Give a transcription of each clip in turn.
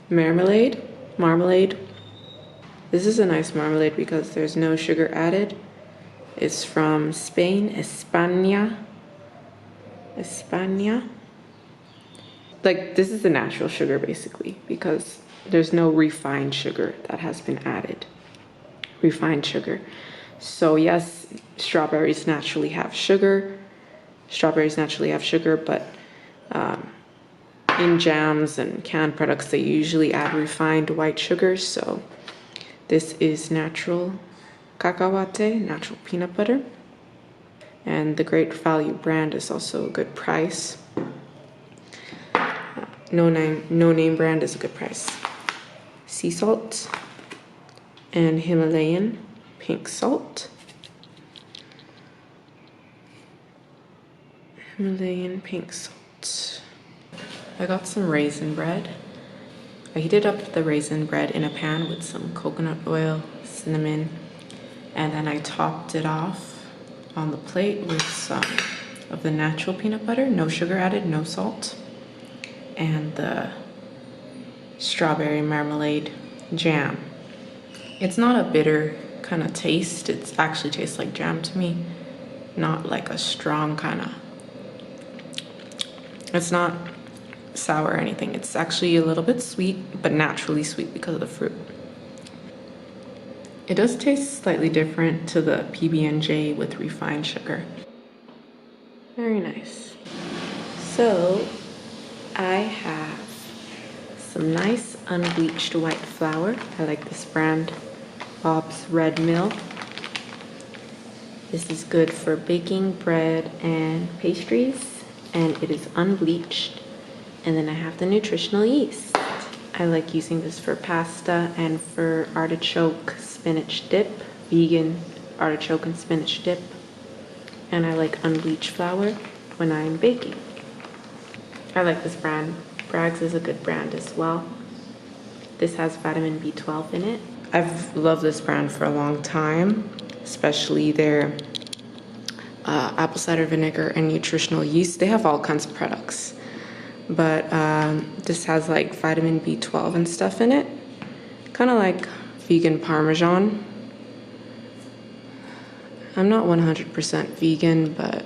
marmalade. This is a nice marmalade because there's no sugar added. It's from Spain, España. Like, this is the natural sugar basically because there's no refined sugar that has been added. Refined sugar. So yes, strawberries naturally have sugar, but in jams and canned products they usually add refined white sugars. So this is natural cacahuate, natural peanut butter, and the Great Value brand is also a good price. No name brand is a good price. Sea salt and Himalayan pink salt. Himalayan pink salt. I got some raisin bread. I heated up the raisin bread in a pan with some coconut oil, cinnamon, and then I topped it off on the plate with some of the natural peanut butter, no sugar added, no salt, and the strawberry marmalade jam. It's not a bitter kind of taste. It actually tastes like jam to me, not like a strong kind of, it's not sour or anything. It's actually a little bit sweet, but naturally sweet because of the fruit. It does taste slightly different to the PB&J with refined sugar. Very nice. So I have some nice unbleached white flour. I like this brand, Bob's Red Mill. This is good for baking bread and pastries, and it is unbleached. And then I have the nutritional yeast. I like using this for pasta and for artichoke spinach dip, vegan artichoke and spinach dip. And I like unbleached flour when I'm baking. I like this brand. Bragg's is a good brand as well. This has vitamin B12 in it. I've loved this brand for a long time, especially their apple cider vinegar and nutritional yeast. They have all kinds of products, but this has like vitamin B12 and stuff in it, kind of like vegan Parmesan. I'm not 100% vegan, but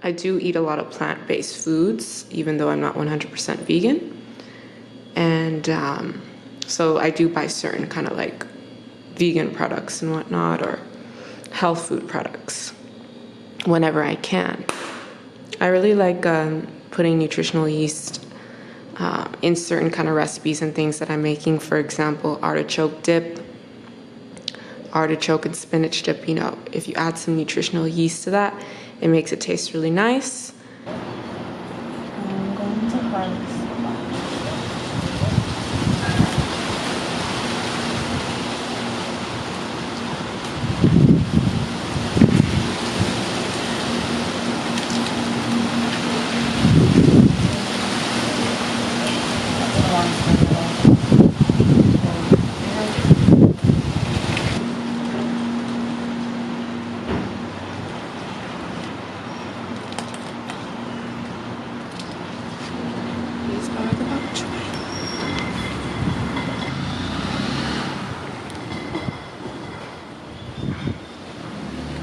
I do eat a lot of plant-based foods, even though I'm not 100% vegan. And so I do buy certain kind of like vegan products and whatnot, or health food products whenever I can. I really like putting nutritional yeast in certain kind of recipes and things that I'm making. For example, artichoke dip, artichoke and spinach dip. You know, if you add some nutritional yeast to that, it makes it taste really nice. I'm going to harvest.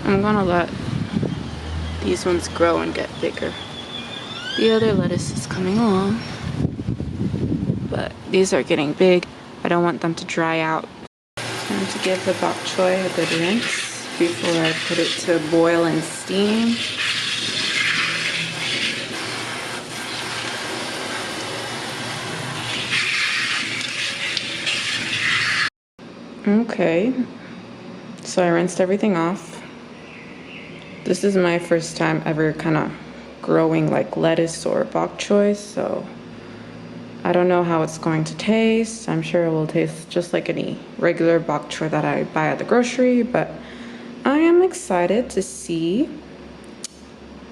I'm gonna let these ones grow and get bigger. The other lettuce is coming along, but these are getting big. I don't want them to dry out. Time to give the bok choy a good rinse before I put it to boil and steam. Okay, so I rinsed everything off. This is my first time ever kind of growing like lettuce or bok choy, so I don't know how it's going to taste. I'm sure it will taste just like any regular bok choy that I buy at the grocery, but I am excited to see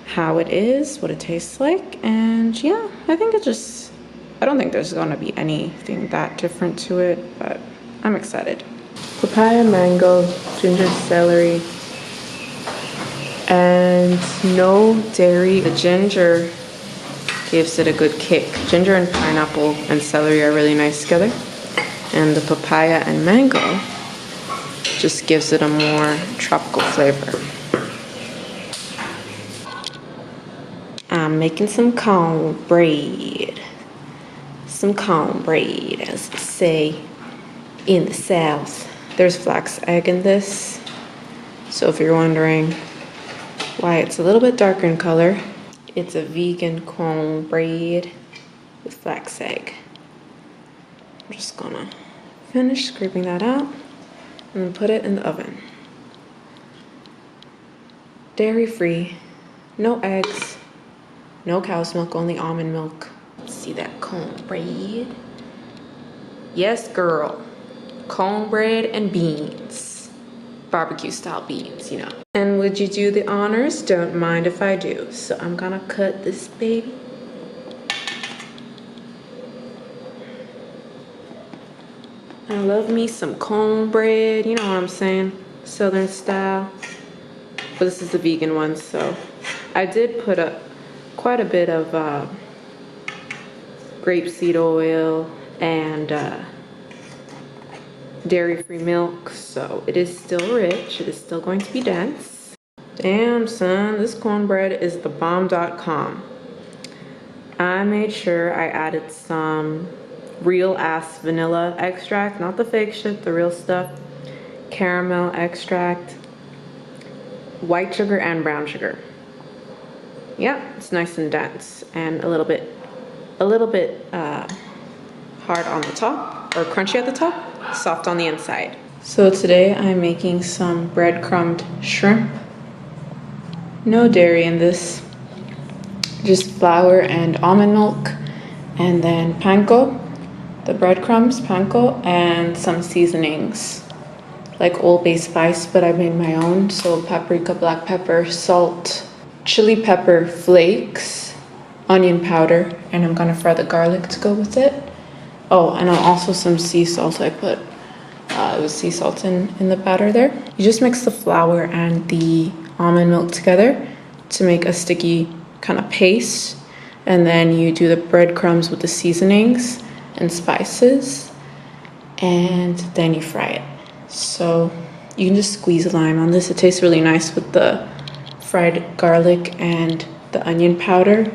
how it is, what it tastes like, and yeah, I don't think there's gonna be anything that different to it, but I'm excited. Papaya, mango, ginger, celery, and and no dairy. The ginger gives it a good kick. Ginger and pineapple and celery are really nice together. And the papaya and mango just gives it a more tropical flavor. I'm making some cornbread. Some cornbread, as they say in the South. There's flax egg in this. So if you're wondering why it's a little bit darker in color, it's a vegan cornbread with flax egg. I'm just gonna finish scraping that out and then put it in the oven. Dairy-free, no eggs, no cow's milk, only almond milk. Let's see that cornbread. Yes, girl. Cornbread and beans. Barbecue style beans, you know. And would you do the honors? Don't mind if I do. So I'm gonna cut this baby. I love me some cornbread, you know what I'm saying? Southern style. But this is the vegan one, so I did put up quite a bit of grapeseed oil and dairy-free milk, so it is still rich. It is still going to be dense. Damn, son, this cornbread is the bomb.com. I made sure I added some real-ass vanilla extract, not the fake shit, the real stuff. Caramel extract, white sugar and brown sugar. Yeah, it's nice and dense and a little bit hard on the top, or crunchy at the top, soft on the inside. So today I'm making some breadcrumbed shrimp. No dairy in this, just flour and almond milk, and then panko, the breadcrumbs, panko, and some seasonings like Old Bay spice, but I made my own. So paprika, black pepper, salt, chili pepper flakes, onion powder, and I'm gonna fry the garlic to go with it. Oh, and also some sea salt. I put it was sea salt in the batter there. You just mix the flour and the almond milk together to make a sticky kind of paste, and then you do the breadcrumbs with the seasonings and spices, and then you fry it. So you can just squeeze a lime on this. It tastes really nice with the fried garlic and the onion powder.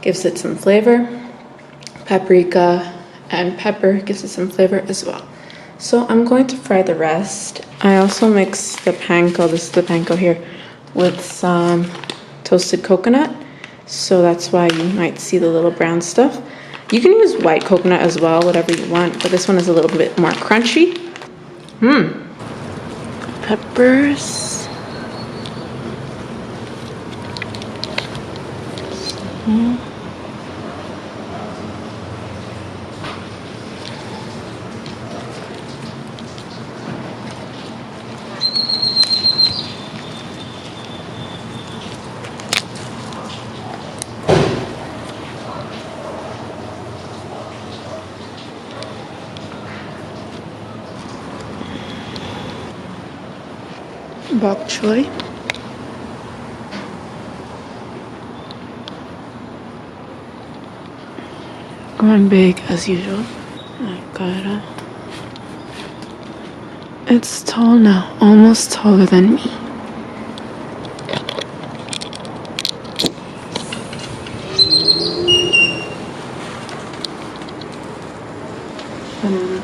Gives it some flavor. Paprika and pepper gives it some flavor as well. So I'm going to fry the rest. I also mix the panko, this is the panko here, with some toasted coconut. So that's why you might see the little brown stuff. You can use white coconut as well, whatever you want, but this one is a little bit more crunchy. Peppers. Bok choy. Going big as usual. I got it. It's tall now, almost taller than me. Banana.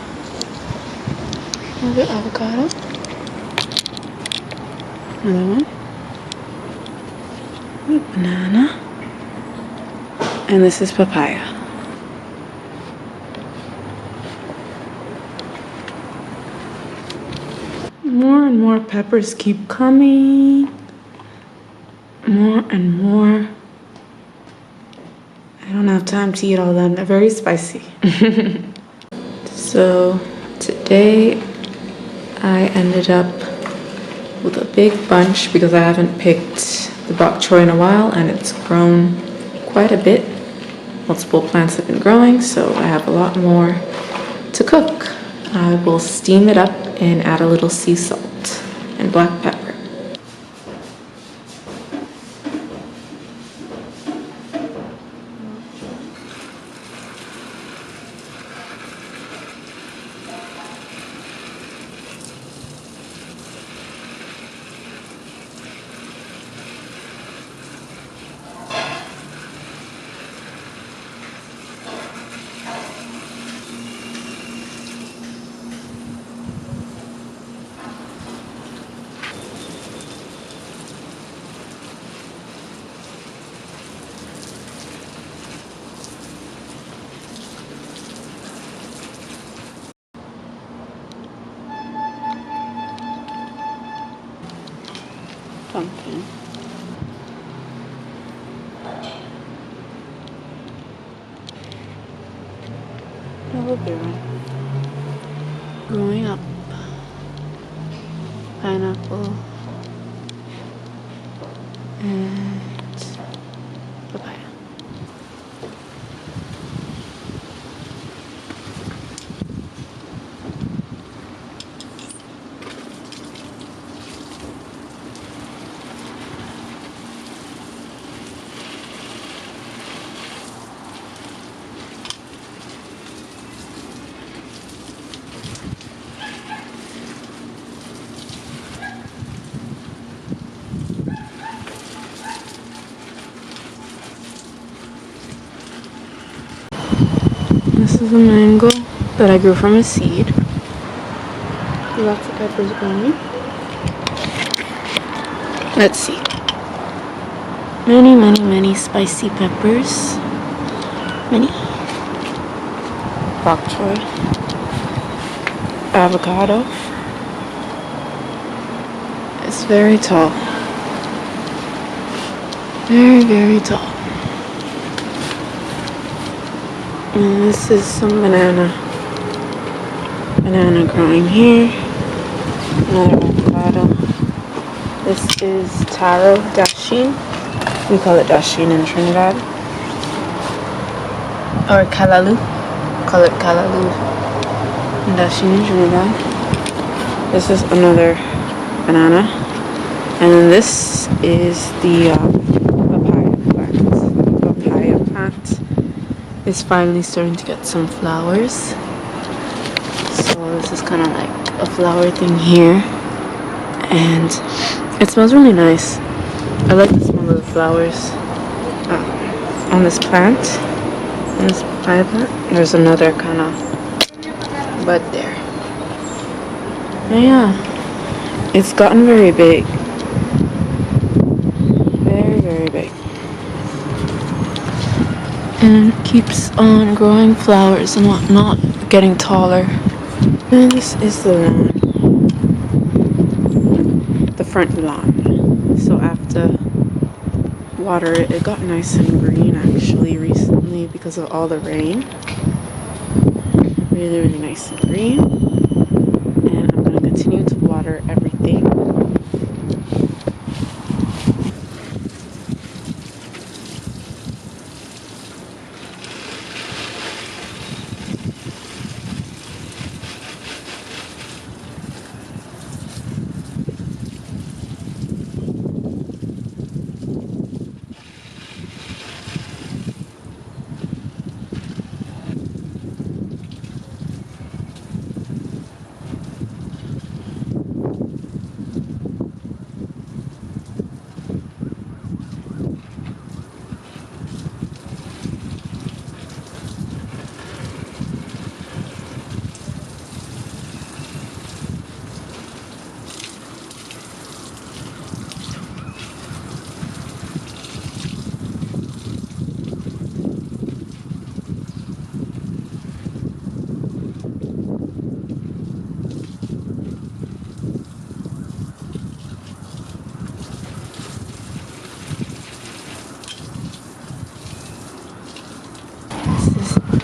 Another avocado. Another one. Banana. And this is papaya. More and more peppers keep coming. More and more. I don't have time to eat all of them. They're very spicy. So today I ended up with a big bunch because I haven't picked the bok choy in a while and it's grown quite a bit. Multiple plants have been growing, so I have a lot more to cook. I will steam it up and add a little sea salt and black pepper. strawberry growing up. Pineapple and papaya. This is a mango that I grew from a seed. Lots of peppers growing. Let's see. Many spicy peppers. Many. Bok choy. Avocado. It's very tall. Very tall. And this is some banana growing here. Another avocado. This is taro dashin. We call it dashin in Trinidad. Or kalalu. Call it kalalu. Dashin in Trinidad. This is another banana. And then this is the papaya plant. It's finally starting to get some flowers. So this is kind of like a flower thing here. And it smells really nice. I like the smell of the flowers on this plant. On this papaya plant. There's another kind of bud there. And yeah. It's gotten very big. Very big. And it keeps on growing flowers and whatnot, getting taller. And this is the lawn. The front lawn. So after water it got nice and green actually recently because of all the rain. Really nice and green. And I'm going to continue to water everything.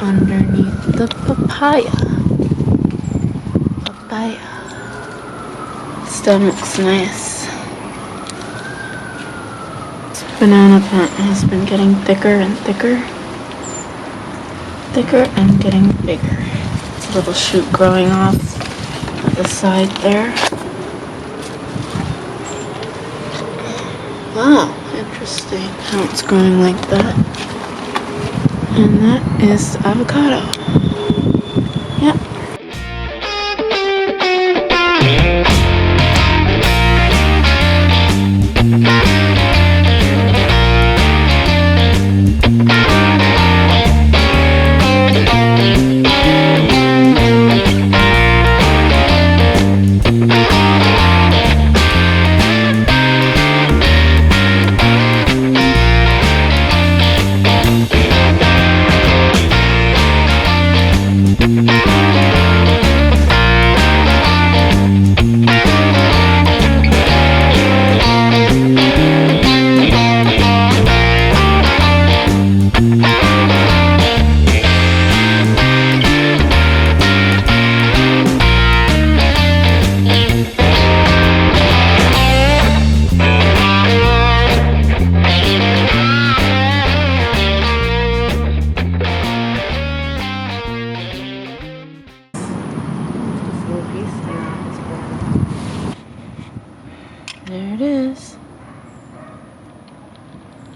Underneath the papaya. Stem looks nice. This banana plant has been getting thicker and thicker. And getting bigger. It's a little shoot growing off at the side there. Wow, interesting how it's growing like that. And that is avocado. Yep.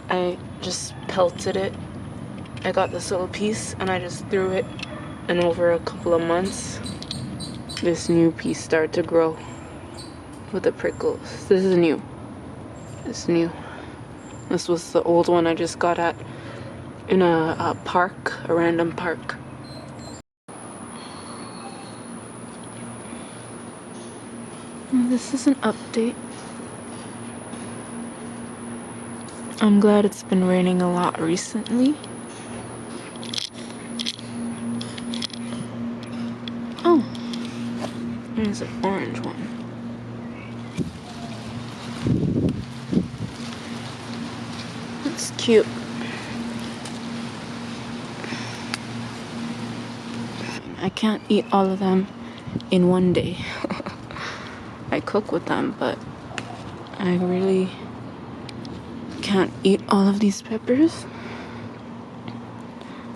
I just pelted it. I got this little piece and I just threw it, and over a couple of months this new piece started to grow with the prickles. This is new. It's new. This was the old one I just got at in a park, a random park. And this is an update. I'm glad it's been raining a lot recently. Oh, there's an orange one. That's cute. I can't eat all of them in one day. I cook with them, but I really can't eat all of these peppers.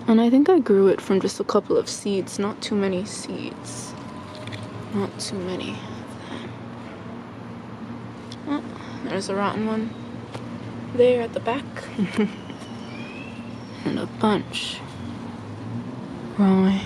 And I think I grew it from just a couple of seeds, not too many seeds. Not too many. Oh, there's a rotten one there at the back. And a bunch growing